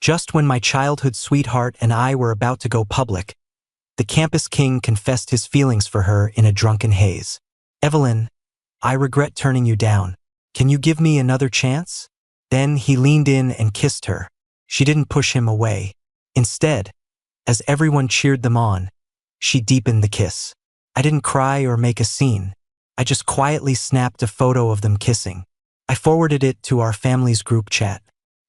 Just when my childhood sweetheart and I were about to go public, the campus king confessed his feelings for her in a drunken haze. "Evelyn, I regret turning you down. Can you give me another chance?" Then he leaned in and kissed her. She didn't push him away. Instead, as everyone cheered them on, she deepened the kiss. I didn't cry or make a scene. I just quietly snapped a photo of them kissing. I forwarded it to our family's group chat.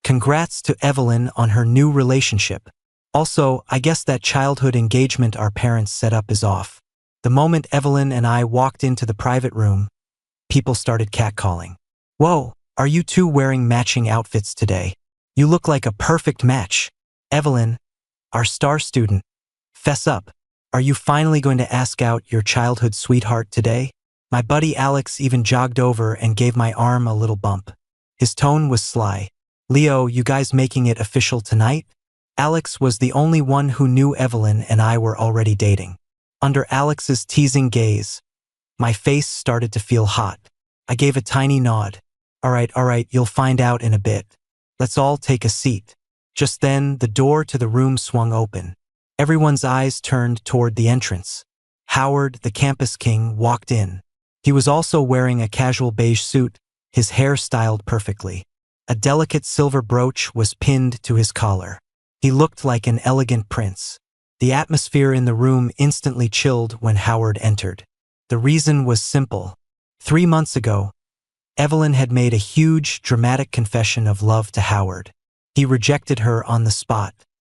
Congrats to Evelyn on her new relationship. Also, I guess that childhood engagement our parents set up is off. The moment Evelyn and I walked into the private room, people started catcalling. "Whoa, are you two wearing matching outfits today? You look like a perfect match. Evelyn, our star student, fess up. Are you finally going to ask out your childhood sweetheart today?" My buddy Alex even jogged over and gave my arm a little bump. His tone was sly. "Leo, you guys making it official tonight?" Alex was the only one who knew Evelyn and I were already dating. Under Alex's teasing gaze, my face started to feel hot. I gave a tiny nod. All right, you'll find out in a bit. Let's all take a seat." Just then, the door to the room swung open. Everyone's eyes turned toward the entrance. Howard, the campus king, walked in. He was also wearing a casual beige suit, his hair styled perfectly. A delicate silver brooch was pinned to his collar. He looked like an elegant prince. The atmosphere in the room instantly chilled when Howard entered. The reason was simple. 3 months ago, Evelyn had made a huge, dramatic confession of love to Howard. He rejected her on the spot.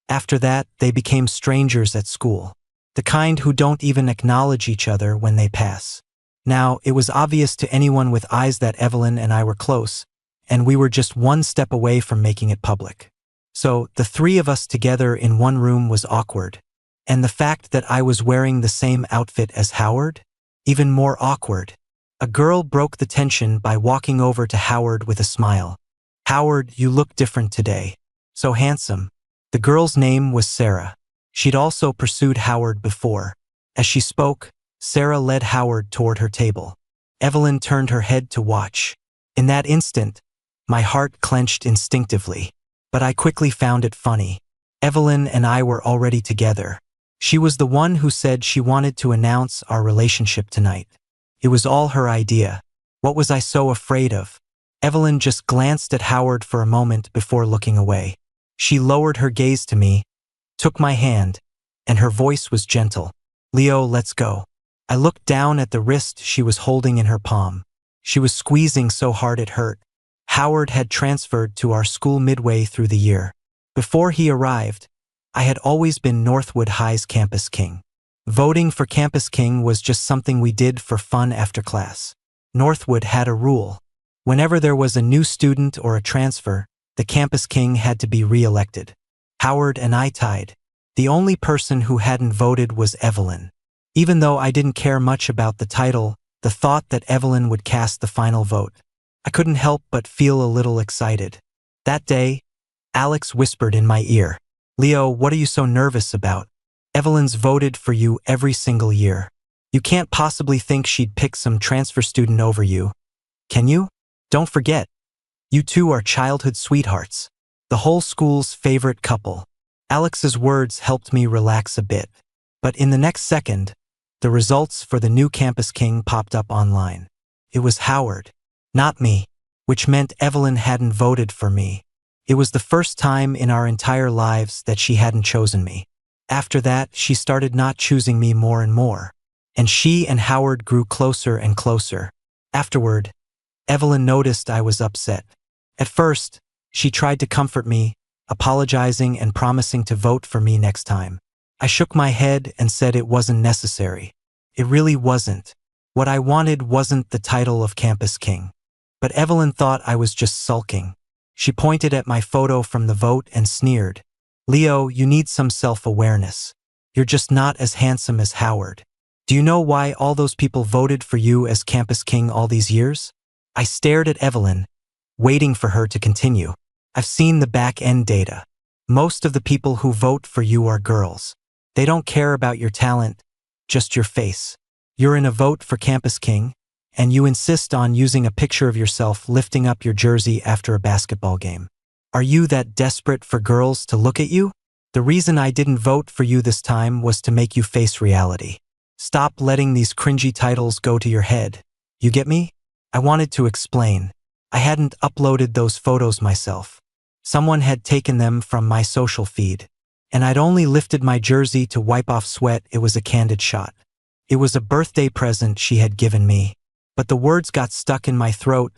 After that, they became strangers at school. The kind who don't even acknowledge each other when they pass. Now, it was obvious to anyone with eyes that Evelyn and I were close, and we were just one step away from making it public. So, the three of us together in one room was awkward. And the fact that I was wearing the same outfit as Howard? Even more awkward. A girl broke the tension by walking over to Howard with a smile. "Howard, you look different today. So handsome." The girl's name was Sarah. She'd also pursued Howard before. As she spoke, Sarah led Howard toward her table. Evelyn turned her head to watch. In that instant, my heart clenched instinctively. But I quickly found it funny. Evelyn and I were already together. She was the one who said she wanted to announce our relationship tonight. It was all her idea. What was I so afraid of? Evelyn just glanced at Howard for a moment before looking away. She lowered her gaze to me, took my hand, and her voice was gentle. "Leo, let's go." I looked down at the wrist she was holding in her palm. She was squeezing so hard it hurt. Howard had transferred to our school midway through the year. Before he arrived, I had always been Northwood High's campus king. Voting for campus king was just something we did for fun after class. Northwood had a rule. Whenever there was a new student or a transfer, the campus king had to be re-elected. Howard and I tied. The only person who hadn't voted was Evelyn. Even though I didn't care much about the title, the thought that Evelyn would cast the final vote, I couldn't help but feel a little excited. That day, Alex whispered in my ear, "Leo, what are you so nervous about? Evelyn's voted for you every single year. You can't possibly think she'd pick some transfer student over you, can you? Don't forget, you two are childhood sweethearts, the whole school's favorite couple." Alex's words helped me relax a bit. But in the next second, the results for the new campus king popped up online. It was Howard, not me, which meant Evelyn hadn't voted for me. It was the first time in our entire lives that she hadn't chosen me. After that, she started not choosing me more and more, and she and Howard grew closer and closer. Afterward, Evelyn noticed I was upset. At first, she tried to comfort me, apologizing and promising to vote for me next time. I shook my head and said it wasn't necessary. It really wasn't. What I wanted wasn't the title of campus king. But Evelyn thought I was just sulking. She pointed at my photo from the vote and sneered. "Leo, you need some self-awareness. You're just not as handsome as Howard. Do you know why all those people voted for you as campus king all these years?" I stared at Evelyn, waiting for her to continue. "I've seen the back-end data. Most of the people who vote for you are girls. They don't care about your talent, just your face. You're in a vote for campus king, and you insist on using a picture of yourself lifting up your jersey after a basketball game. Are you that desperate for girls to look at you? The reason I didn't vote for you this time was to make you face reality. Stop letting these cringy titles go to your head. You get me? I wanted to explain. I hadn't uploaded those photos myself. Someone had taken them from my social feed. And I'd only lifted my jersey to wipe off sweat. It was a candid shot. It was a birthday present she had given me. But the words got stuck in my throat,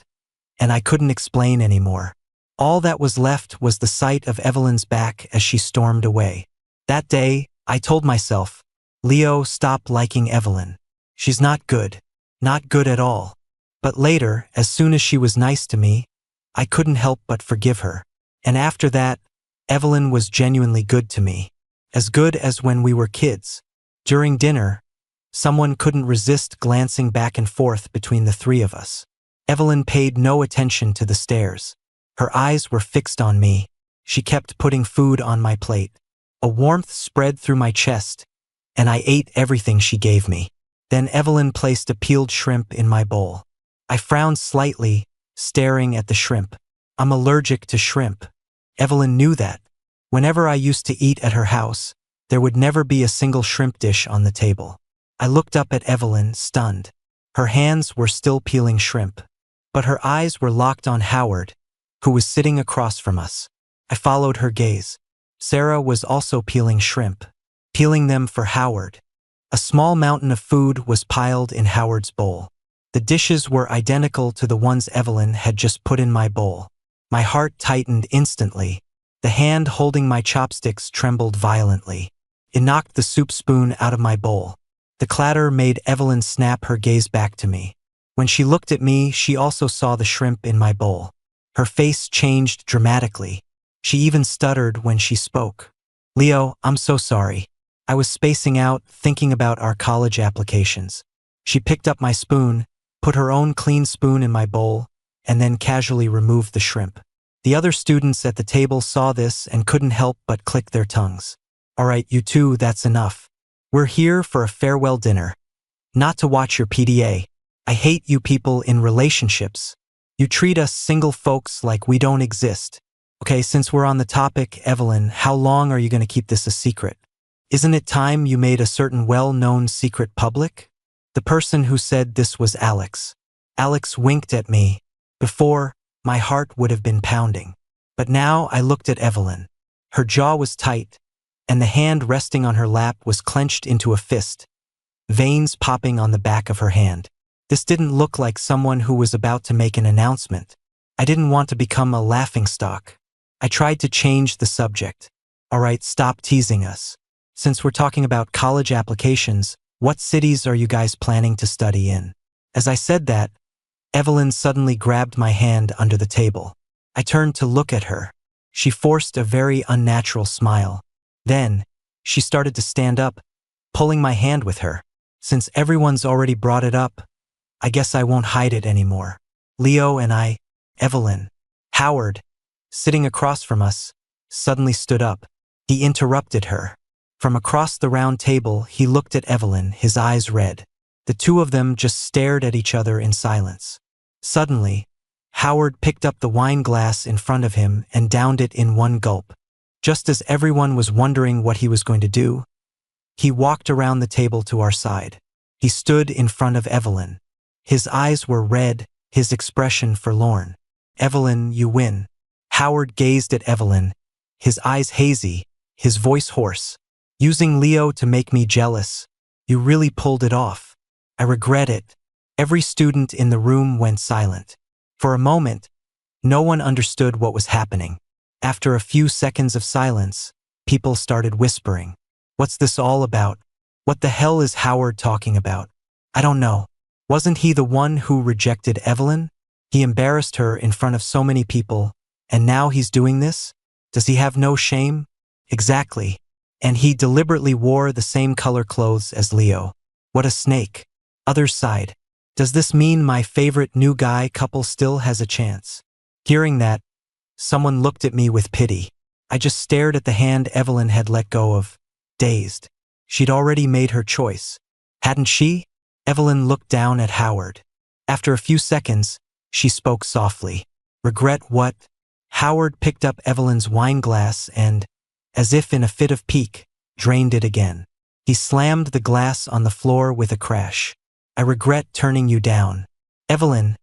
and I couldn't explain anymore. All that was left was the sight of Evelyn's back as she stormed away. That day, I told myself, Leo, stop liking Evelyn. She's not good. Not good at all. But later, as soon as she was nice to me, I couldn't help but forgive her. And after that, Evelyn was genuinely good to me. As good as when we were kids. During dinner, someone couldn't resist glancing back and forth between the three of us. Evelyn paid no attention to the stares. Her eyes were fixed on me. She kept putting food on my plate. A warmth spread through my chest, and I ate everything she gave me. Then Evelyn placed a peeled shrimp in my bowl. I frowned slightly, staring at the shrimp. I'm allergic to shrimp. Evelyn knew that. Whenever I used to eat at her house, there would never be a single shrimp dish on the table. I looked up at Evelyn, stunned. Her hands were still peeling shrimp, but her eyes were locked on Howard, who was sitting across from us. I followed her gaze. Sarah was also peeling shrimp, peeling them for Howard. A small mountain of food was piled in Howard's bowl. The dishes were identical to the ones Evelyn had just put in my bowl. My heart tightened instantly. The hand holding my chopsticks trembled violently. It knocked the soup spoon out of my bowl. The clatter made Evelyn snap her gaze back to me. When she looked at me, she also saw the shrimp in my bowl. Her face changed dramatically. She even stuttered when she spoke. Leo, I'm so sorry. I was spacing out, thinking about our college applications. She picked up my spoon, put her own clean spoon in my bowl, and then casually removed the shrimp. The other students at the table saw this and couldn't help but click their tongues. All right, you two, that's enough. We're here for a farewell dinner. Not to watch your PDA. I hate you people in relationships. You treat us single folks like we don't exist. Okay, since we're on the topic, Evelyn, how long are you going to keep this a secret? Isn't it time you made a certain well-known secret public? The person who said this was Alex. Alex winked at me. Before, my heart would have been pounding. But now I looked at Evelyn. Her jaw was tight, and the hand resting on her lap was clenched into a fist, veins popping on the back of her hand. This didn't look like someone who was about to make an announcement. I didn't want to become a laughingstock. I tried to change the subject. All right, stop teasing us. Since we're talking about college applications, what cities are you guys planning to study in? As I said that, Evelyn suddenly grabbed my hand under the table. I turned to look at her. She forced a very unnatural smile. Then, she started to stand up, pulling my hand with her. Since everyone's already brought it up, I guess I won't hide it anymore. Leo and I, Evelyn. Howard, sitting across from us, suddenly stood up. He interrupted her. From across the round table, he looked at Evelyn, his eyes red. The two of them just stared at each other in silence. Suddenly, Howard picked up the wine glass in front of him and downed it in one gulp. Just as everyone was wondering what he was going to do, he walked around the table to our side. He stood in front of Evelyn. His eyes were red, his expression forlorn. Evelyn, you win. Howard gazed at Evelyn, his eyes hazy, his voice hoarse. Using Leo to make me jealous. You really pulled it off. I regret it. Every student in the room went silent. For a moment, no one understood what was happening. After a few seconds of silence, people started whispering. What's this all about? What the hell is Howard talking about? I don't know. Wasn't he the one who rejected Evelyn? He embarrassed her in front of so many people, and now he's doing this? Does he have no shame? Exactly. And he deliberately wore the same color clothes as Leo. What a snake. Others sighed. Does this mean my favorite new guy couple still has a chance? Hearing that, someone looked at me with pity. I just stared at the hand Evelyn had let go of, dazed. She'd already made her choice. Hadn't she? Evelyn looked down at Howard. After a few seconds, she spoke softly. Regret what? Howard picked up Evelyn's wine glass and, as if in a fit of pique, drained it again. He slammed the glass on the floor with a crash. I regret turning you down. Evelyn,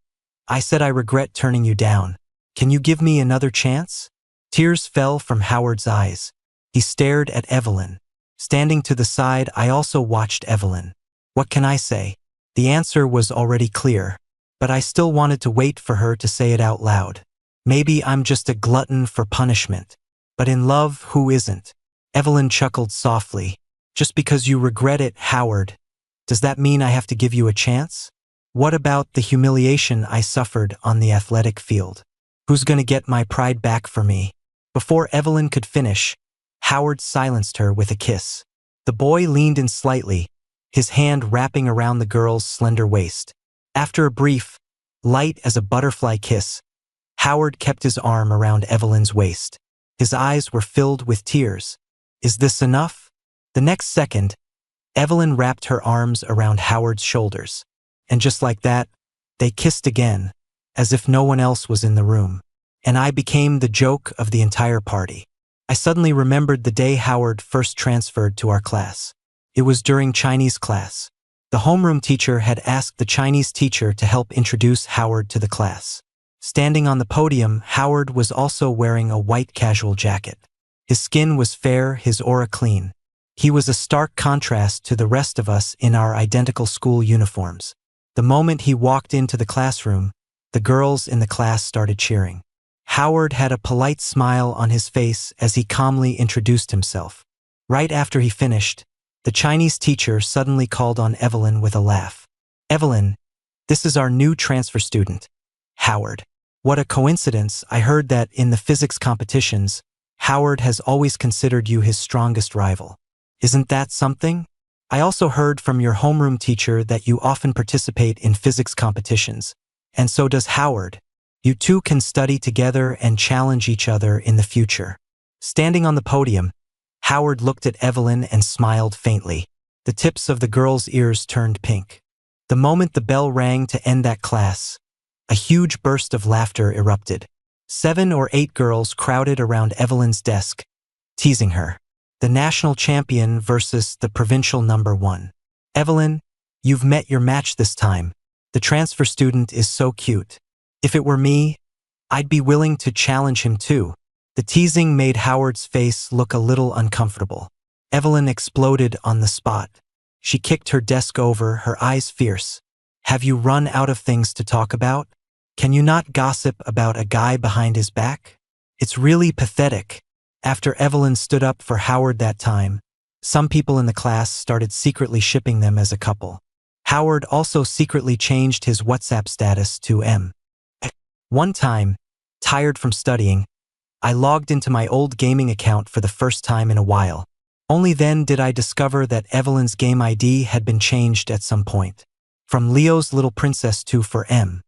I said I regret turning you down. Can you give me another chance? Tears fell from Howard's eyes. He stared at Evelyn. Standing to the side, I also watched Evelyn. What can I say? The answer was already clear, but I still wanted to wait for her to say it out loud. Maybe I'm just a glutton for punishment. But in love, who isn't? Evelyn chuckled softly. Just because you regret it, Howard, does that mean I have to give you a chance? What about the humiliation I suffered on the athletic field? Who's gonna get my pride back for me? Before Evelyn could finish, Howard silenced her with a kiss. The boy leaned in slightly, his hand wrapping around the girl's slender waist. After a brief, light as a butterfly kiss, Howard kept his arm around Evelyn's waist. His eyes were filled with tears. Is this enough? The next second, Evelyn wrapped her arms around Howard's shoulders. And just like that, they kissed again, as if no one else was in the room. And I became the joke of the entire party. I suddenly remembered the day Howard first transferred to our class. It was during Chinese class. The homeroom teacher had asked the Chinese teacher to help introduce Howard to the class. Standing on the podium, Howard was also wearing a white casual jacket. His skin was fair, his aura clean. He was a stark contrast to the rest of us in our identical school uniforms. The moment he walked into the classroom, the girls in the class started cheering. Howard had a polite smile on his face as he calmly introduced himself. Right after he finished, the Chinese teacher suddenly called on Evelyn with a laugh. Evelyn, this is our new transfer student, Howard. What a coincidence, I heard that in the physics competitions, Howard has always considered you his strongest rival. Isn't that something? I also heard from your homeroom teacher that you often participate in physics competitions, and so does Howard. You two can study together and challenge each other in the future. Standing on the podium, Howard looked at Evelyn and smiled faintly. The tips of the girl's ears turned pink. The moment the bell rang to end that class, a huge burst of laughter erupted. 7 or 8 girls crowded around Evelyn's desk, teasing her. The national champion versus the provincial number 1. Evelyn, you've met your match this time. The transfer student is so cute. If it were me, I'd be willing to challenge him too. The teasing made Howard's face look a little uncomfortable. Evelyn exploded on the spot. She kicked her desk over, her eyes fierce. Have you run out of things to talk about? Can you not gossip about a guy behind his back? It's really pathetic. After Evelyn stood up for Howard that time, some people in the class started secretly shipping them as a couple. Howard also secretly changed his WhatsApp status to M. One time, tired from studying, I logged into my old gaming account for the first time in a while. Only then did I discover that Evelyn's game ID had been changed at some point. From Leo's Little Princess to for M.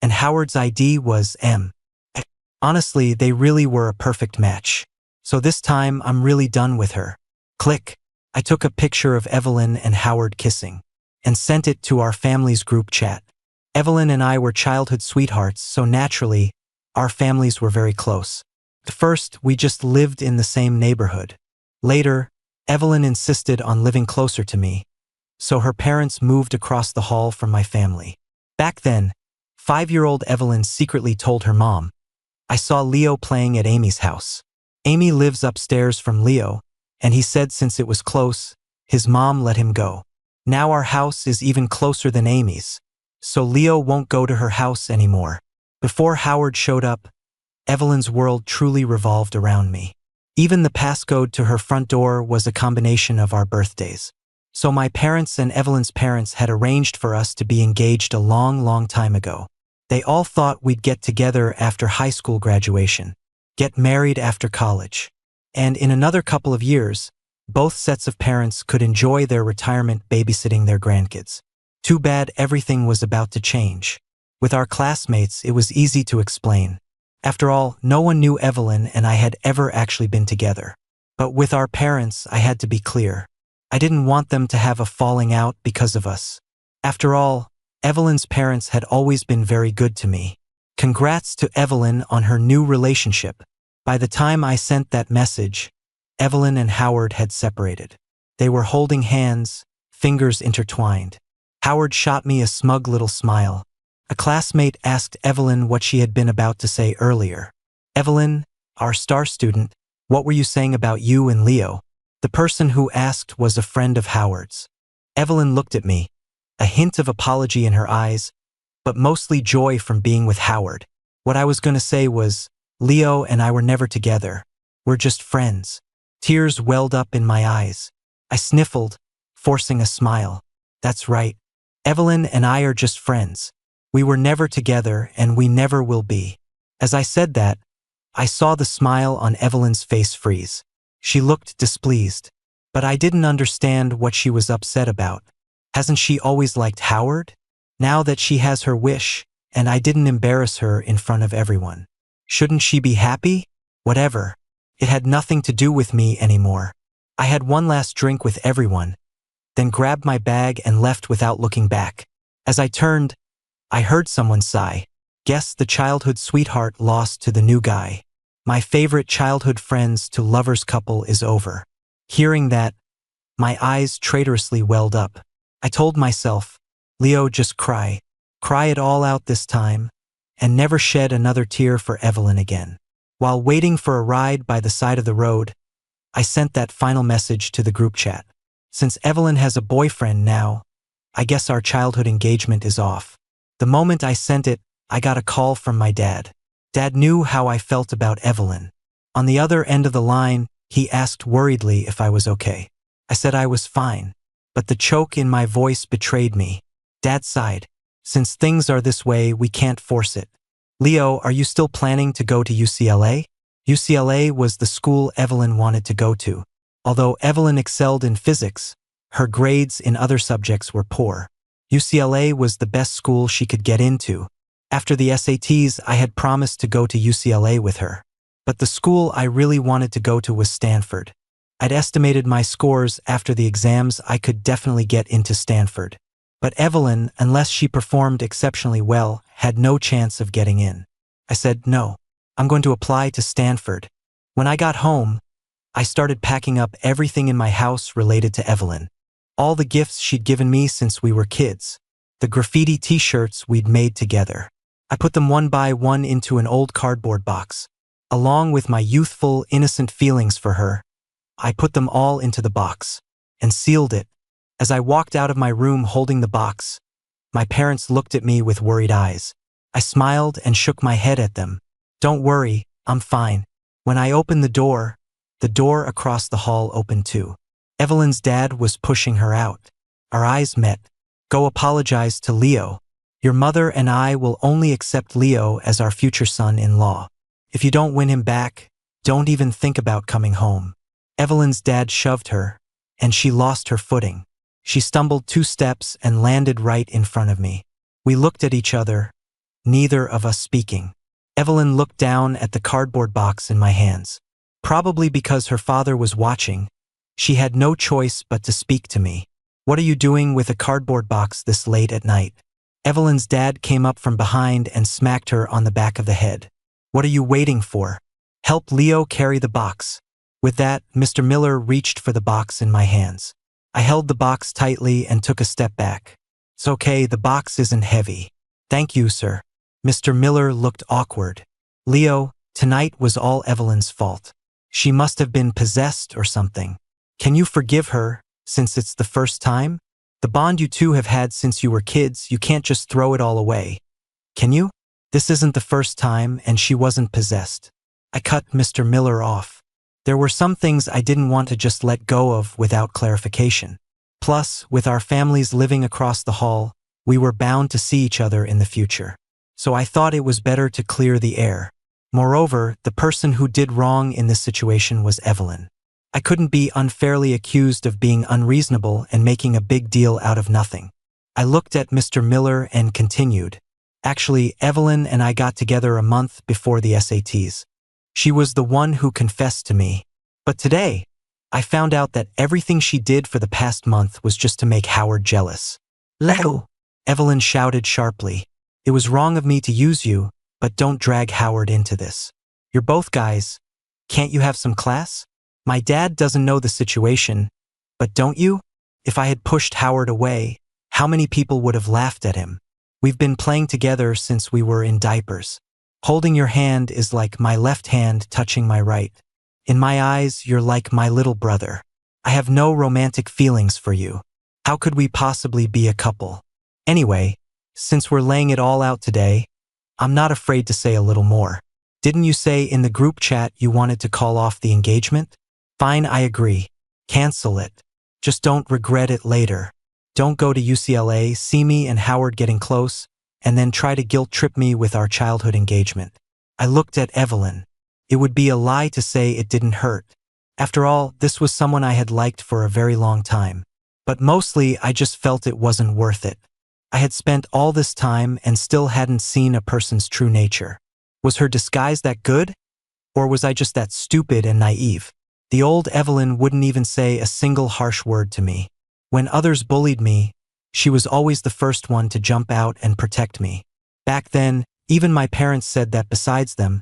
And Howard's ID was M. Honestly, they really were a perfect match. So this time, I'm really done with her. Click. I took a picture of Evelyn and Howard kissing and sent it to our family's group chat. Evelyn and I were childhood sweethearts, so naturally, our families were very close. At first, we just lived in the same neighborhood. Later, Evelyn insisted on living closer to me, so her parents moved across the hall from my family. Back then, 5-year-old Evelyn secretly told her mom, I saw Leo playing at Amy's house. Amy lives upstairs from Leo, and he said since it was close, his mom let him go. Now our house is even closer than Amy's, so Leo won't go to her house anymore. Before Howard showed up, Evelyn's world truly revolved around me. Even the passcode to her front door was a combination of our birthdays. So my parents and Evelyn's parents had arranged for us to be engaged a long time ago. They all thought we'd get together after high school graduation, get married after college, and in another couple of years, both sets of parents could enjoy their retirement babysitting their grandkids. Too bad everything was about to change. With our classmates, it was easy to explain. After all, no one knew Evelyn and I had ever actually been together. But with our parents, I had to be clear. I didn't want them to have a falling out because of us. After all, Evelyn's parents had always been very good to me. Congrats to Evelyn on her new relationship. By the time I sent that message, Evelyn and Howard had separated. They were holding hands, fingers intertwined. Howard shot me a smug little smile. A classmate asked Evelyn what she had been about to say earlier. Evelyn, our star student, what were you saying about you and Leo? The person who asked was a friend of Howard's. Evelyn looked at me, a hint of apology in her eyes, but mostly joy from being with Howard. What I was going to say was, Leo and I were never together. We're just friends. Tears welled up in my eyes. I sniffled, forcing a smile. That's right. Evelyn and I are just friends. We were never together and we never will be. As I said that, I saw the smile on Evelyn's face freeze. She looked displeased. But I didn't understand what she was upset about. Hasn't she always liked Howard? Now that she has her wish, and I didn't embarrass her in front of everyone. Shouldn't she be happy? Whatever. It had nothing to do with me anymore. I had one last drink with everyone, then grabbed my bag and left without looking back. As I turned, I heard someone sigh. Guess the childhood sweetheart lost to the new guy. My favorite childhood friends to lovers couple is over. Hearing that, my eyes traitorously welled up. I told myself, Leo, just cry. Cry it all out this time, and never shed another tear for Evelyn again. While waiting for a ride by the side of the road, I sent that final message to the group chat. Since Evelyn has a boyfriend now, I guess our childhood engagement is off. The moment I sent it, I got a call from my dad. Dad knew how I felt about Evelyn. On the other end of the line, he asked worriedly if I was okay. I said I was fine, but the choke in my voice betrayed me. Dad sighed. Since things are this way, we can't force it. Leo, are you still planning to go to UCLA? UCLA was the school Evelyn wanted to go to. Although Evelyn excelled in physics, her grades in other subjects were poor. UCLA was the best school she could get into. After the SATs, I had promised to go to UCLA with her. But the school I really wanted to go to was Stanford. I'd estimated my scores after the exams I could definitely get into Stanford. But Evelyn, unless she performed exceptionally well, had no chance of getting in. I said, no, I'm going to apply to Stanford. When I got home, I started packing up everything in my house related to Evelyn. All the gifts she'd given me since we were kids. The graffiti t-shirts we'd made together. I put them one by one into an old cardboard box. Along with my youthful, innocent feelings for her, I put them all into the box and sealed it. As I walked out of my room holding the box, my parents looked at me with worried eyes. I smiled and shook my head at them. Don't worry, I'm fine. When I opened the door across the hall opened too. Evelyn's dad was pushing her out. Our eyes met. Go apologize to Leo. Your mother and I will only accept Leo as our future son-in-law. If you don't win him back, don't even think about coming home. Evelyn's dad shoved her, and she lost her footing. She stumbled 2 steps and landed right in front of me. We looked at each other, neither of us speaking. Evelyn looked down at the cardboard box in my hands. Probably because her father was watching, she had no choice but to speak to me. What are you doing with a cardboard box this late at night? Evelyn's dad came up from behind and smacked her on the back of the head. What are you waiting for? Help Leo carry the box. With that, Mr. Miller reached for the box in my hands. I held the box tightly and took a step back. It's okay, the box isn't heavy. Thank you, sir. Mr. Miller looked awkward. Leo, tonight was all Evelyn's fault. She must have been possessed or something. Can you forgive her, since it's the first time? The bond you two have had since you were kids, you can't just throw it all away. Can you? This isn't the first time, and she wasn't possessed. I cut Mr. Miller off. There were some things I didn't want to just let go of without clarification. Plus, with our families living across the hall, we were bound to see each other in the future. So I thought it was better to clear the air. Moreover, the person who did wrong in this situation was Evelyn. I couldn't be unfairly accused of being unreasonable and making a big deal out of nothing. I looked at Mr. Miller and continued. Actually, Evelyn and I got together a month before the SATs. She was the one who confessed to me. But today, I found out that everything she did for the past month was just to make Howard jealous. Leo! Evelyn shouted sharply. It was wrong of me to use you, but don't drag Howard into this. You're both guys. Can't you have some class? My dad doesn't know the situation, but don't you? If I had pushed Howard away, how many people would have laughed at him? We've been playing together since we were in diapers. Holding your hand is like my left hand touching my right. In my eyes, you're like my little brother. I have no romantic feelings for you. How could we possibly be a couple? Anyway, since we're laying it all out today, I'm not afraid to say a little more. Didn't you say in the group chat you wanted to call off the engagement? Fine, I agree. Cancel it. Just don't regret it later. Don't go to UCLA, see me and Howard getting close, and then try to guilt-trip me with our childhood engagement. I looked at Evelyn. It would be a lie to say it didn't hurt. After all, this was someone I had liked for a very long time. But mostly, I just felt it wasn't worth it. I had spent all this time and still hadn't seen a person's true nature. Was her disguise that good? Or was I just that stupid and naive? The old Evelyn wouldn't even say a single harsh word to me. When others bullied me, she was always the first one to jump out and protect me. Back then, even my parents said that besides them,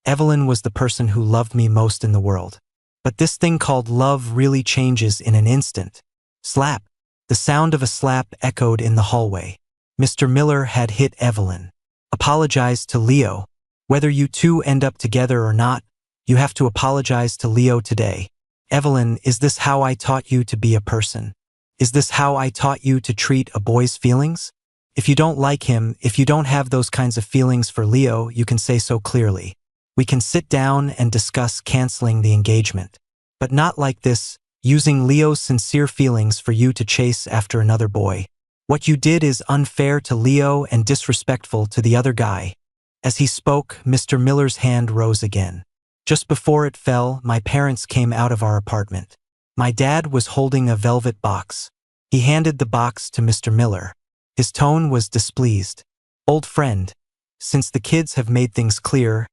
Evelyn was the person who loved me most in the world. But this thing called love really changes in an instant. Slap. The sound of a slap echoed in the hallway. Mr. Miller had hit Evelyn. Apologized to Leo. Whether you two end up together or not, you have to apologize to Leo today. Evelyn, is this how I taught you to be a person? Is this how I taught you to treat a boy's feelings? If you don't like him, if you don't have those kinds of feelings for Leo, you can say so clearly. We can sit down and discuss canceling the engagement. But not like this, using Leo's sincere feelings for you to chase after another boy. What you did is unfair to Leo and disrespectful to the other guy. As he spoke, Mr. Miller's hand rose again. Just before it fell, my parents came out of our apartment. My dad was holding a velvet box. He handed the box to Mr. Miller. His tone was displeased. Old friend, since the kids have made things clear,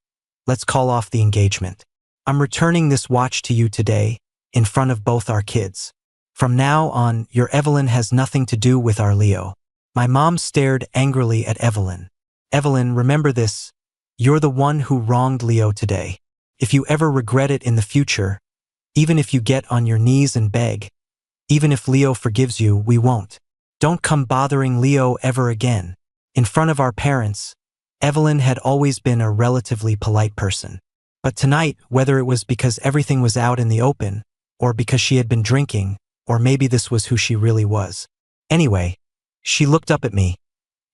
let's call off the engagement. I'm returning this watch to you today, in front of both our kids. From now on, your Evelyn has nothing to do with our Leo. My mom stared angrily at Evelyn. Evelyn, remember this. You're the one who wronged Leo today. If you ever regret it in the future, even if you get on your knees and beg, even if Leo forgives you, we won't. Don't come bothering Leo ever again. In front of our parents, Evelyn had always been a relatively polite person. But tonight, whether it was because everything was out in the open, or because she had been drinking, or maybe this was who she really was. Anyway, she looked up at me,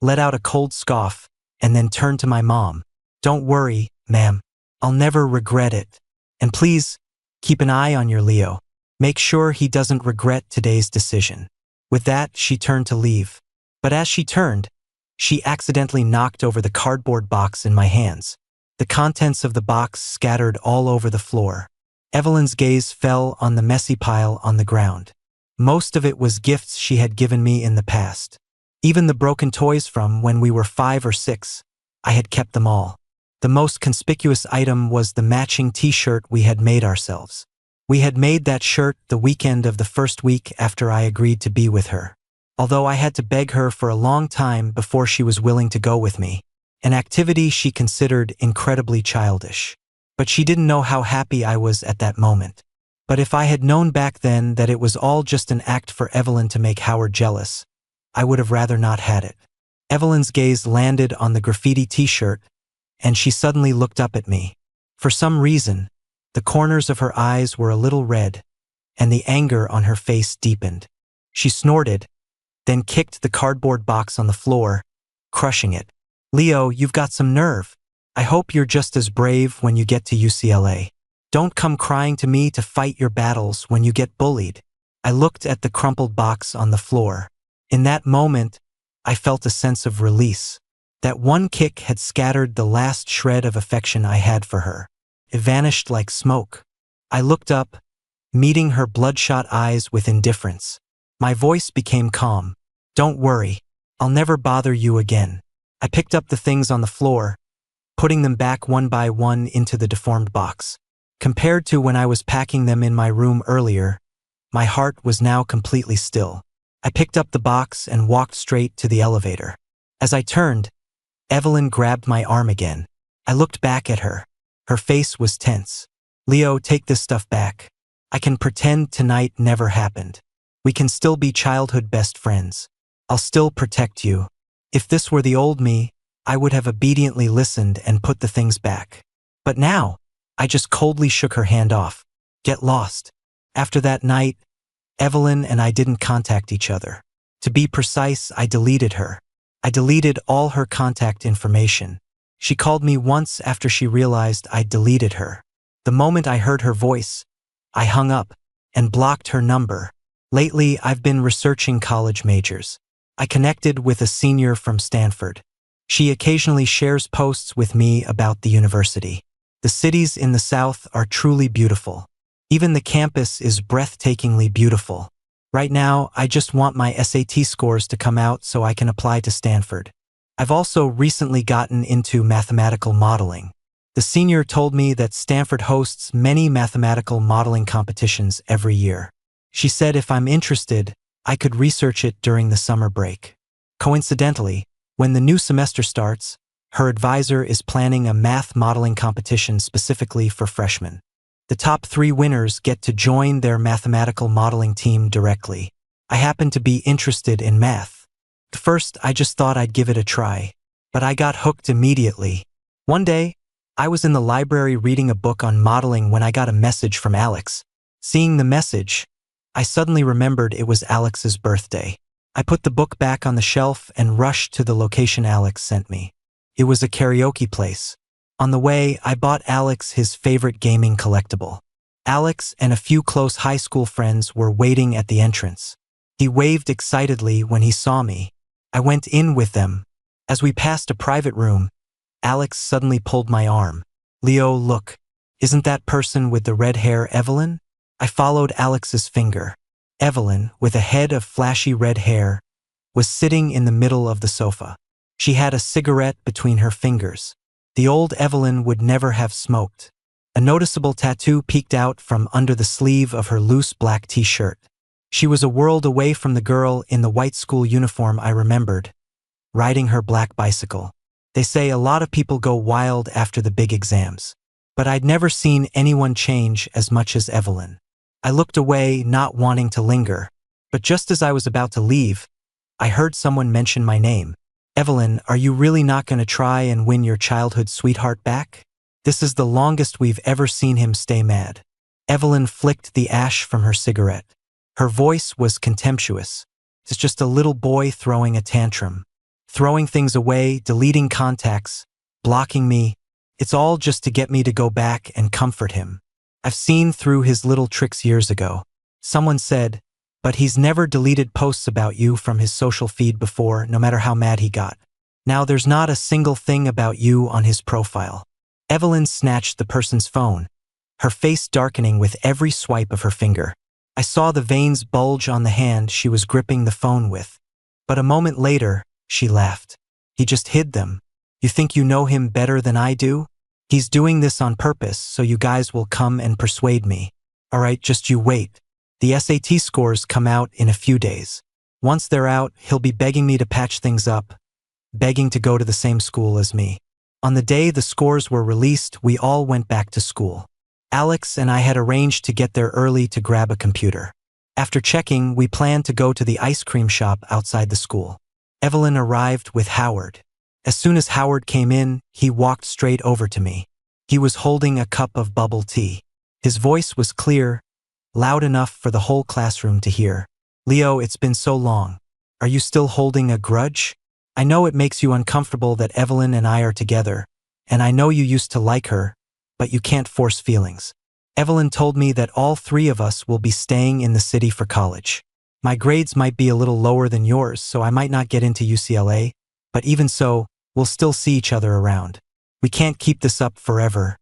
let out a cold scoff, and then turned to my mom. Don't worry, ma'am. I'll never regret it. And please, keep an eye on your Leo. Make sure he doesn't regret today's decision. With that, she turned to leave. But as she turned, she accidentally knocked over the cardboard box in my hands. The contents of the box scattered all over the floor. Evelyn's gaze fell on the messy pile on the ground. Most of it was gifts she had given me in the past. Even the broken toys from when we were 5 or 6, I had kept them all. The most conspicuous item was the matching t-shirt we had made ourselves. We had made that shirt the weekend of the first week after I agreed to be with her. Although I had to beg her for a long time before she was willing to go with me, an activity she considered incredibly childish. But she didn't know how happy I was at that moment. But if I had known back then that it was all just an act for Evelyn to make Howard jealous, I would have rather not had it. Evelyn's gaze landed on the graffiti t-shirt, and she suddenly looked up at me. For some reason, the corners of her eyes were a little red, and the anger on her face deepened. She snorted, then kicked the cardboard box on the floor, crushing it. Leo, you've got some nerve. I hope you're just as brave when you get to UCLA. Don't come crying to me to fight your battles when you get bullied. I looked at the crumpled box on the floor. In that moment, I felt a sense of release. That one kick had scattered the last shred of affection I had for her. It vanished like smoke. I looked up, meeting her bloodshot eyes with indifference. My voice became calm. Don't worry, I'll never bother you again. I picked up the things on the floor, putting them back one by one into the deformed box. Compared to when I was packing them in my room earlier, my heart was now completely still. I picked up the box and walked straight to the elevator. As I turned, Evelyn grabbed my arm again. I looked back at her. Her face was tense. Leo, take this stuff back. I can pretend tonight never happened. We can still be childhood best friends. I'll still protect you. If this were the old me, I would have obediently listened and put the things back. But now, I just coldly shook her hand off. Get lost. After that night, Evelyn and I didn't contact each other. To be precise, I deleted her. I deleted all her contact information. She called me once after she realized I'd deleted her. The moment I heard her voice, I hung up and blocked her number. Lately, I've been researching college majors. I connected with a senior from Stanford. She occasionally shares posts with me about the university. The cities in the South are truly beautiful. Even the campus is breathtakingly beautiful. Right now, I just want my SAT scores to come out so I can apply to Stanford. I've also recently gotten into mathematical modeling. The senior told me that Stanford hosts many mathematical modeling competitions every year. She said if I'm interested, I could research it during the summer break. Coincidentally, when the new semester starts, her advisor is planning a math modeling competition specifically for freshmen. The top 3 winners get to join their mathematical modeling team directly. I happen to be interested in math. At first, I just thought I'd give it a try, but I got hooked immediately. One day, I was in the library reading a book on modeling when I got a message from Alex. Seeing the message, I suddenly remembered it was Alex's birthday. I put the book back on the shelf and rushed to the location Alex sent me. It was a karaoke place. On the way, I bought Alex his favorite gaming collectible. Alex and a few close high school friends were waiting at the entrance. He waved excitedly when he saw me. I went in with them. As we passed a private room, Alex suddenly pulled my arm. Leo, look. Isn't that person with the red hair Evelyn? I followed Alex's finger. Evelyn, with a head of flashy red hair, was sitting in the middle of the sofa. She had a cigarette between her fingers. The old Evelyn would never have smoked. A noticeable tattoo peeked out from under the sleeve of her loose black t-shirt. She was a world away from the girl in the white school uniform I remembered, riding her black bicycle. They say a lot of people go wild after the big exams, but I'd never seen anyone change as much as Evelyn. I looked away, not wanting to linger, but just as I was about to leave, I heard someone mention my name. Evelyn, are you really not going to try and win your childhood sweetheart back? This is the longest we've ever seen him stay mad. Evelyn flicked the ash from her cigarette. Her voice was contemptuous. It's just a little boy throwing a tantrum. Throwing things away, deleting contacts, blocking me. It's all just to get me to go back and comfort him. I've seen through his little tricks years ago. Someone said, but he's never deleted posts about you from his social feed before, no matter how mad he got. Now there's not a single thing about you on his profile. Evelyn snatched the person's phone, her face darkening with every swipe of her finger. I saw the veins bulge on the hand she was gripping the phone with. But a moment later, she laughed. He just hid them. You think you know him better than I do? He's doing this on purpose so you guys will come and persuade me. All right, just you wait. The SAT scores come out in a few days. Once they're out, he'll be begging me to patch things up, begging to go to the same school as me. On the day the scores were released, we all went back to school. Alex and I had arranged to get there early to grab a computer. After checking, we planned to go to the ice cream shop outside the school. Evelyn arrived with Howard. As soon as Howard came in, he walked straight over to me. He was holding a cup of bubble tea. His voice was clear, loud enough for the whole classroom to hear. Leo, it's been so long. Are you still holding a grudge? I know it makes you uncomfortable that Evelyn and I are together, and I know you used to like her, but you can't force feelings. Evelyn told me that all 3 of us will be staying in the city for college. My grades might be a little lower than yours, so I might not get into UCLA, but even so, we'll still see each other around. We can't keep this up forever,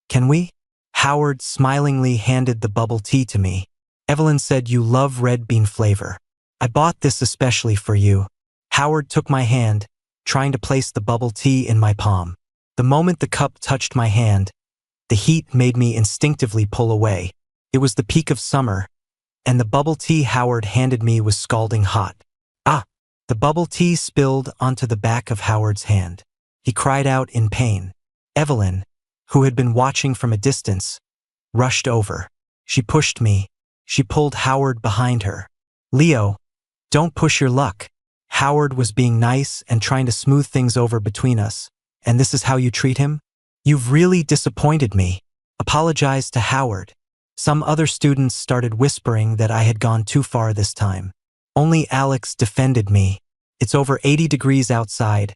can we? Howard smilingly handed the bubble tea to me. Evelyn said you love red bean flavor. I bought this especially for you. Howard took my hand, trying to place the bubble tea in my palm. The moment the cup touched my hand, the heat made me instinctively pull away. It was the peak of summer, and the bubble tea Howard handed me was scalding hot. Ah! The bubble tea spilled onto the back of Howard's hand. He cried out in pain. Evelyn, who had been watching from a distance, rushed over. She pushed me. She pulled Howard behind her. Leo, don't push your luck. Howard was being nice and trying to smooth things over between us. And this is how you treat him? You've really disappointed me. Apologize to Howard. Some other students started whispering that I had gone too far this time. Only Alex defended me. It's over 80 degrees outside,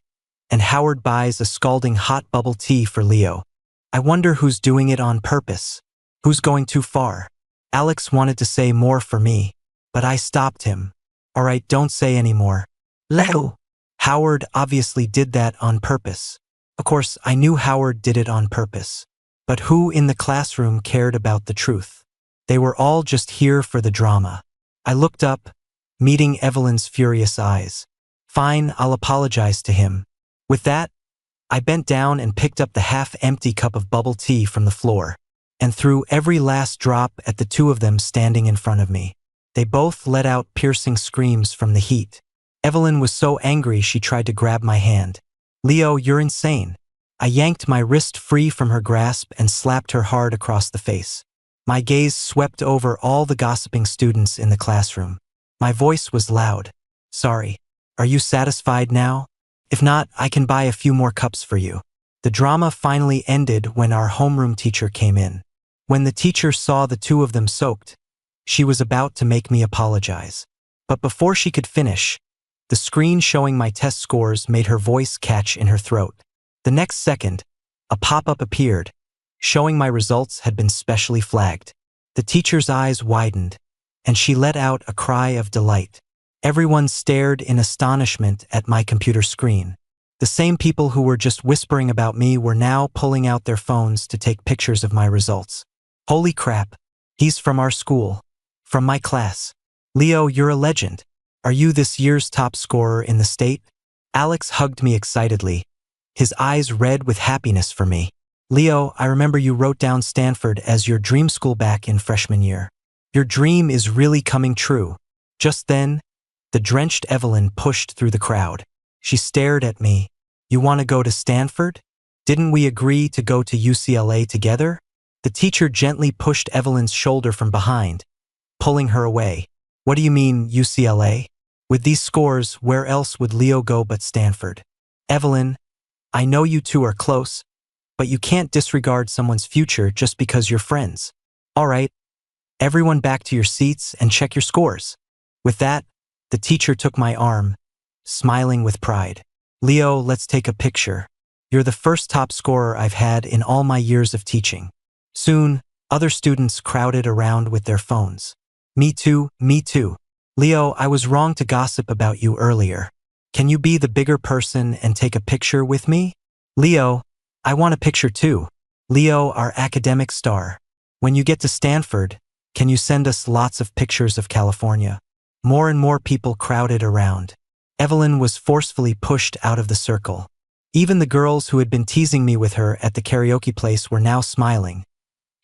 and Howard buys a scalding hot bubble tea for Leo. I wonder who's doing it on purpose. Who's going too far? Alex wanted to say more for me, but I stopped him. All right, don't say any more. Leo. Howard obviously did that on purpose. Of course, I knew Howard did it on purpose. But who in the classroom cared about the truth? They were all just here for the drama. I looked up, meeting Evelyn's furious eyes. Fine, I'll apologize to him. With that, I bent down and picked up the half-empty cup of bubble tea from the floor and threw every last drop at the two of them standing in front of me. They both let out piercing screams from the heat. Evelyn was so angry she tried to grab my hand. Leo, you're insane. I yanked my wrist free from her grasp and slapped her hard across the face. My gaze swept over all the gossiping students in the classroom. My voice was loud. Sorry. Are you satisfied now? If not, I can buy a few more cups for you. The drama finally ended when our homeroom teacher came in. When the teacher saw the two of them soaked, she was about to make me apologize. But before she could finish, the screen showing my test scores made her voice catch in her throat. The next second, a pop-up appeared, showing my results had been specially flagged. The teacher's eyes widened, and she let out a cry of delight. Everyone stared in astonishment at my computer screen. The same people who were just whispering about me were now pulling out their phones to take pictures of my results. Holy crap, he's from our school. From my class. Leo, you're a legend. Are you this year's top scorer in the state? Alex hugged me excitedly, his eyes red with happiness for me. Leo, I remember you wrote down Stanford as your dream school back in freshman year. Your dream is really coming true. Just then, the drenched Evelyn pushed through the crowd. She stared at me. You want to go to Stanford? Didn't we agree to go to UCLA together? The teacher gently pushed Evelyn's shoulder from behind, pulling her away. What do you mean, UCLA? With these scores, where else would Leo go but Stanford? Evelyn, I know you two are close, but you can't disregard someone's future just because you're friends. All right, everyone back to your seats and check your scores. With that, the teacher took my arm, smiling with pride. Leo, let's take a picture. You're the first top scorer I've had in all my years of teaching. Soon, other students crowded around with their phones. Me too, me too. Leo, I was wrong to gossip about you earlier. Can you be the bigger person and take a picture with me? Leo, I want a picture too. Leo, our academic star. When you get to Stanford, can you send us lots of pictures of California? More and more people crowded around. Evelyn was forcefully pushed out of the circle. Even the girls who had been teasing me with her at the karaoke place were now smiling,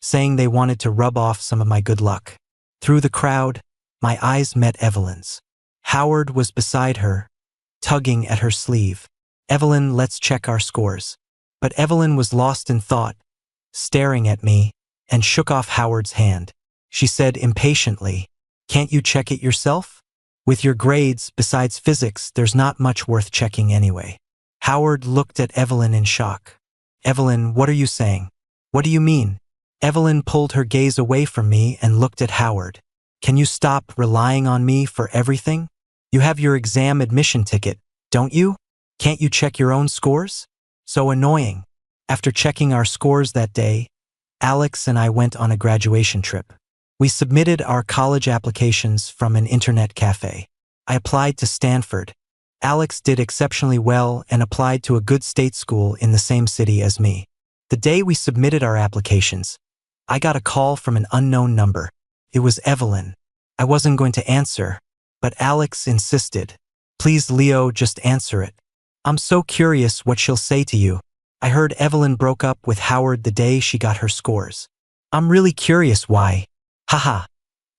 saying they wanted to rub off some of my good luck. Through the crowd, my eyes met Evelyn's. Howard was beside her, tugging at her sleeve. Evelyn, let's check our scores. But Evelyn was lost in thought, staring at me, and shook off Howard's hand. She said impatiently, can't you check it yourself? With your grades, besides physics, there's not much worth checking anyway. Howard looked at Evelyn in shock. Evelyn, what are you saying? What do you mean? Evelyn pulled her gaze away from me and looked at Howard. Can you stop relying on me for everything? You have your exam admission ticket, don't you? Can't you check your own scores? So annoying. After checking our scores that day, Alex and I went on a graduation trip. We submitted our college applications from an internet cafe. I applied to Stanford. Alex did exceptionally well and applied to a good state school in the same city as me. The day we submitted our applications, I got a call from an unknown number. It was Evelyn. I wasn't going to answer, but Alex insisted. Please, Leo, just answer it. I'm so curious what she'll say to you. I heard Evelyn broke up with Howard the day she got her scores. I'm really curious why. Haha.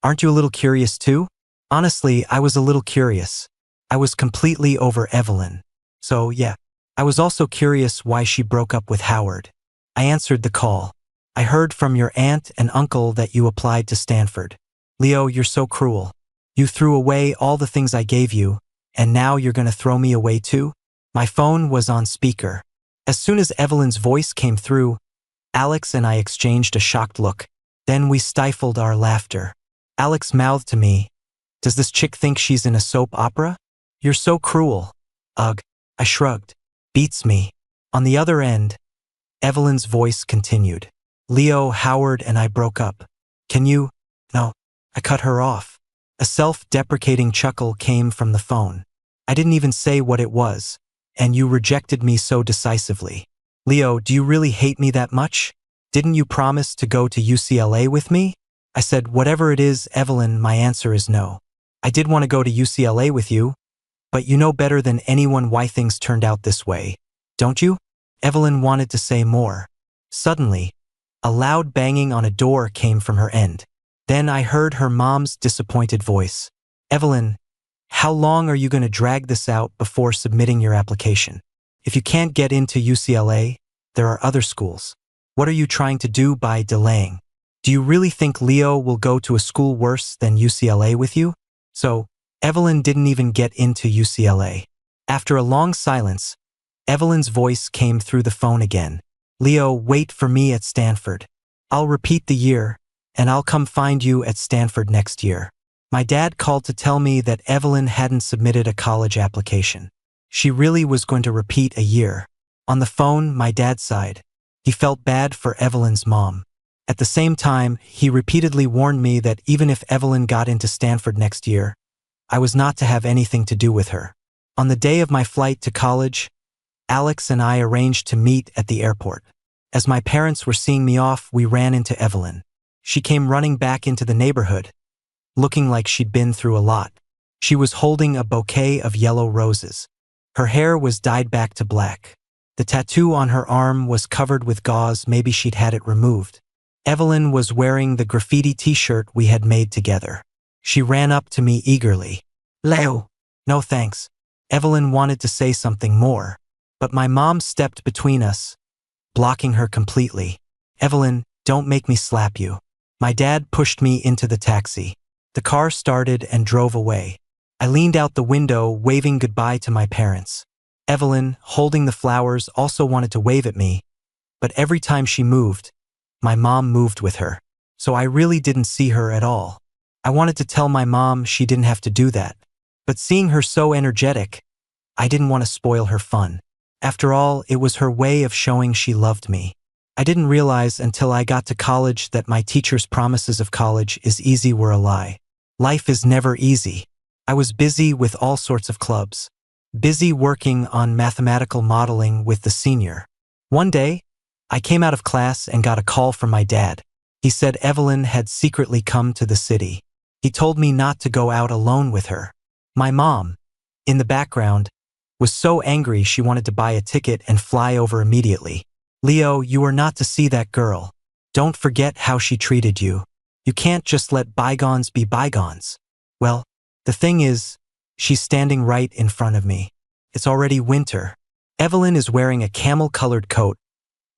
Aren't you a little curious too? Honestly, I was a little curious. I was completely over Evelyn. So yeah, I was also curious why she broke up with Howard. I answered the call. I heard from your aunt and uncle that you applied to Stanford. Leo, you're so cruel. You threw away all the things I gave you, and now you're gonna throw me away too? My phone was on speaker. As soon as Evelyn's voice came through, Alex and I exchanged a shocked look. Then we stifled our laughter. Alex mouthed to me, "Does this chick think she's in a soap opera? You're so cruel." Ugh, I shrugged. Beats me. On the other end, Evelyn's voice continued. Leo, Howard, and I broke up. Can you? No. I cut her off. A self-deprecating chuckle came from the phone. I didn't even say what it was, and you rejected me so decisively. Leo, do you really hate me that much? Didn't you promise to go to UCLA with me? I said, whatever it is, Evelyn, my answer is no. I did want to go to UCLA with you, but you know better than anyone why things turned out this way, don't you? Evelyn wanted to say more. Suddenly, a loud banging on a door came from her end. Then I heard her mom's disappointed voice. Evelyn, how long are you going to drag this out before submitting your application? If you can't get into UCLA, there are other schools. What are you trying to do by delaying? Do you really think Leo will go to a school worse than UCLA with you? So, Evelyn didn't even get into UCLA. After a long silence, Evelyn's voice came through the phone again. Leo, wait for me at Stanford. I'll repeat the year, and I'll come find you at Stanford next year. My dad called to tell me that Evelyn hadn't submitted a college application. She really was going to repeat a year. On the phone, my dad sighed. He felt bad for Evelyn's mom. At the same time, he repeatedly warned me that even if Evelyn got into Stanford next year, I was not to have anything to do with her. On the day of my flight to college, Alex and I arranged to meet at the airport. As my parents were seeing me off, we ran into Evelyn. She came running back into the neighborhood, looking like she'd been through a lot. She was holding a bouquet of yellow roses. Her hair was dyed back to black. The tattoo on her arm was covered with gauze, maybe she'd had it removed. Evelyn was wearing the graffiti t-shirt we had made together. She ran up to me eagerly. Leo. No thanks. Evelyn wanted to say something more, but my mom stepped between us, blocking her completely. Evelyn, don't make me slap you. My dad pushed me into the taxi. The car started and drove away. I leaned out the window, waving goodbye to my parents. Evelyn, holding the flowers, also wanted to wave at me, but every time she moved, my mom moved with her. So I really didn't see her at all. I wanted to tell my mom she didn't have to do that, but seeing her so energetic, I didn't want to spoil her fun. After all, it was her way of showing she loved me. I didn't realize until I got to college that my teacher's promises of college is easy were a lie. Life is never easy. I was busy with all sorts of clubs. Busy working on mathematical modeling with the senior. One day, I came out of class and got a call from my dad. He said Evelyn had secretly come to the city. He told me not to go out alone with her. My mom, in the background, was so angry she wanted to buy a ticket and fly over immediately. Leo, you are not to see that girl. Don't forget how she treated you. You can't just let bygones be bygones. Well, the thing is, she's standing right in front of me. It's already winter. Evelyn is wearing a camel-colored coat,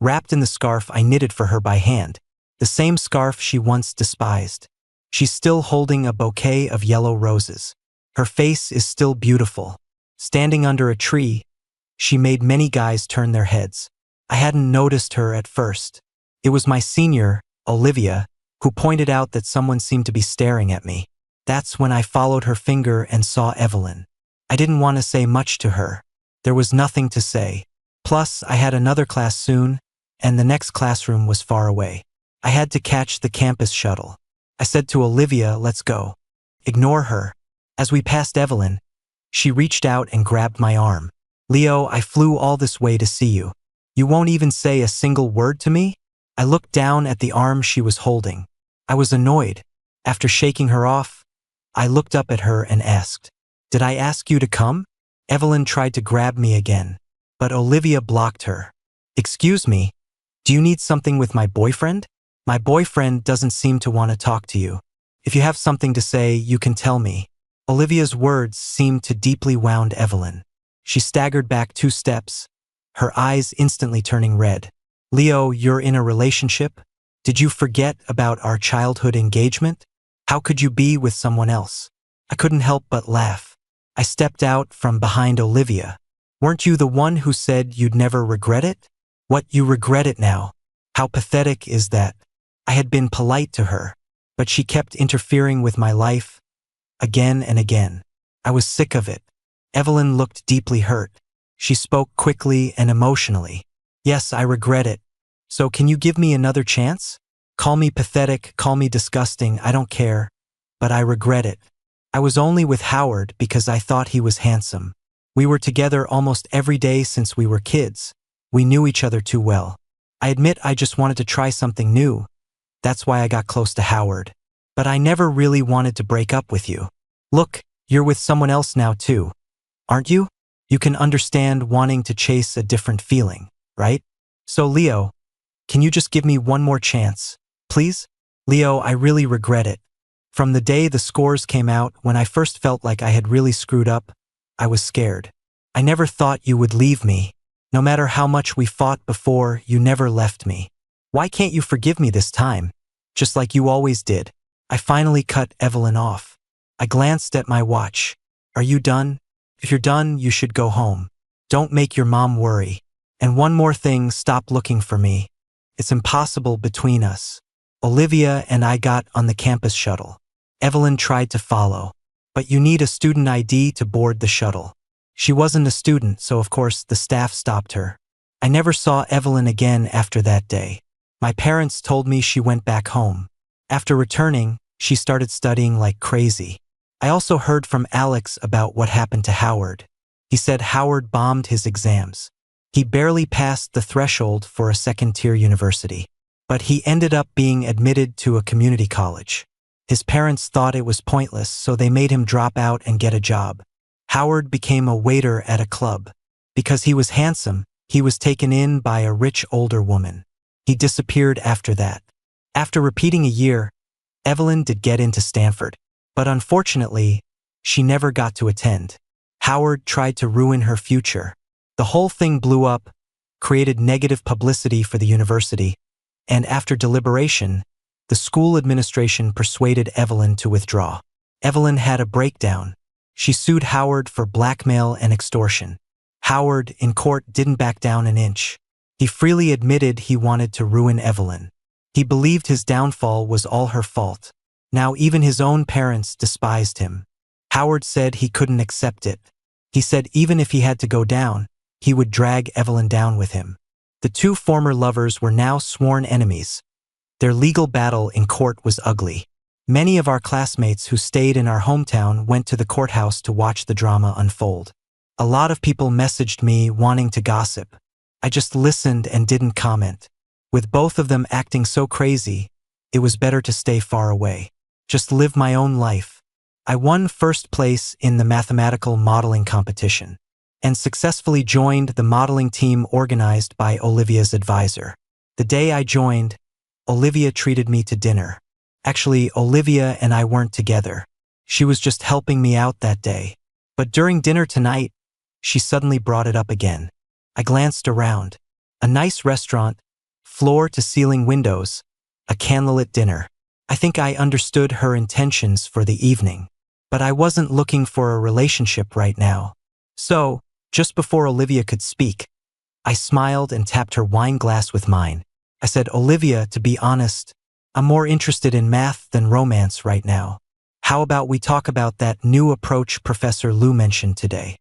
wrapped in the scarf I knitted for her by hand, the same scarf she once despised. She's still holding a bouquet of yellow roses. Her face is still beautiful. Standing under a tree, she made many guys turn their heads. I hadn't noticed her at first. It was my senior, Olivia, who pointed out that someone seemed to be staring at me. That's when I followed her finger and saw Evelyn. I didn't want to say much to her. There was nothing to say. Plus, I had another class soon, and the next classroom was far away. I had to catch the campus shuttle. I said to Olivia, let's go. Ignore her. As we passed Evelyn, she reached out and grabbed my arm. Leo, I flew all this way to see you. You won't even say a single word to me? I looked down at the arm she was holding. I was annoyed. After shaking her off, I looked up at her and asked, did I ask you to come? Evelyn tried to grab me again, but Olivia blocked her. Excuse me, do you need something with my boyfriend? My boyfriend doesn't seem to want to talk to you. If you have something to say, you can tell me. Olivia's words seemed to deeply wound Evelyn. She staggered back 2 steps, her eyes instantly turning red. Leo, you're in a relationship? Did you forget about our childhood engagement? How could you be with someone else? I couldn't help but laugh. I stepped out from behind Olivia. Weren't you the one who said you'd never regret it? What, you regret it now? How pathetic is that? I had been polite to her, but she kept interfering with my life again and again. I was sick of it. Evelyn looked deeply hurt. She spoke quickly and emotionally. Yes, I regret it. So can you give me another chance? Call me pathetic, call me disgusting, I don't care. But I regret it. I was only with Howard because I thought he was handsome. We were together almost every day since we were kids. We knew each other too well. I admit I just wanted to try something new. That's why I got close to Howard. But I never really wanted to break up with you. Look, you're with someone else now too, aren't you? You can understand wanting to chase a different feeling, right? So Leo, can you just give me one more chance, please? Leo, I really regret it. From the day the scores came out, when I first felt like I had really screwed up, I was scared. I never thought you would leave me. No matter how much we fought before, you never left me. Why can't you forgive me this time? Just like you always did. I finally cut Evelyn off. I glanced at my watch. Are you done? If you're done, you should go home. Don't make your mom worry. And one more thing, stop looking for me. It's impossible between us. Olivia and I got on the campus shuttle. Evelyn tried to follow. But you need a student ID to board the shuttle. She wasn't a student, so of course the staff stopped her. I never saw Evelyn again after that day. My parents told me she went back home. After returning, she started studying like crazy. I also heard from Alex about what happened to Howard. He said Howard bombed his exams. He barely passed the threshold for a second-tier university. But he ended up being admitted to a community college. His parents thought it was pointless, so they made him drop out and get a job. Howard became a waiter at a club. Because he was handsome, he was taken in by a rich older woman. He disappeared after that. After repeating a year, Evelyn did get into Stanford. But unfortunately, she never got to attend. Howard tried to ruin her future. The whole thing blew up, created negative publicity for the university, and after deliberation, the school administration persuaded Evelyn to withdraw. Evelyn had a breakdown. She sued Howard for blackmail and extortion. Howard, in court, didn't back down an inch. He freely admitted he wanted to ruin Evelyn. He believed his downfall was all her fault. Now even his own parents despised him. Howard said he couldn't accept it. He said even if he had to go down, he would drag Evelyn down with him. The two former lovers were now sworn enemies. Their legal battle in court was ugly. Many of our classmates who stayed in our hometown went to the courthouse to watch the drama unfold. A lot of people messaged me wanting to gossip. I just listened and didn't comment. With both of them acting so crazy, it was better to stay far away. Just live my own life. I won first place in the mathematical modeling competition and successfully joined the modeling team organized by Olivia's advisor. The day I joined, Olivia treated me to dinner. Actually, Olivia and I weren't together. She was just helping me out that day. But during dinner tonight, she suddenly brought it up again. I glanced around. A nice restaurant, floor-to-ceiling windows, a candlelit dinner. I think I understood her intentions for the evening. But I wasn't looking for a relationship right now. So, just before Olivia could speak, I smiled and tapped her wine glass with mine. I said, Olivia, to be honest, I'm more interested in math than romance right now. How about we talk about that new approach Professor Liu mentioned today?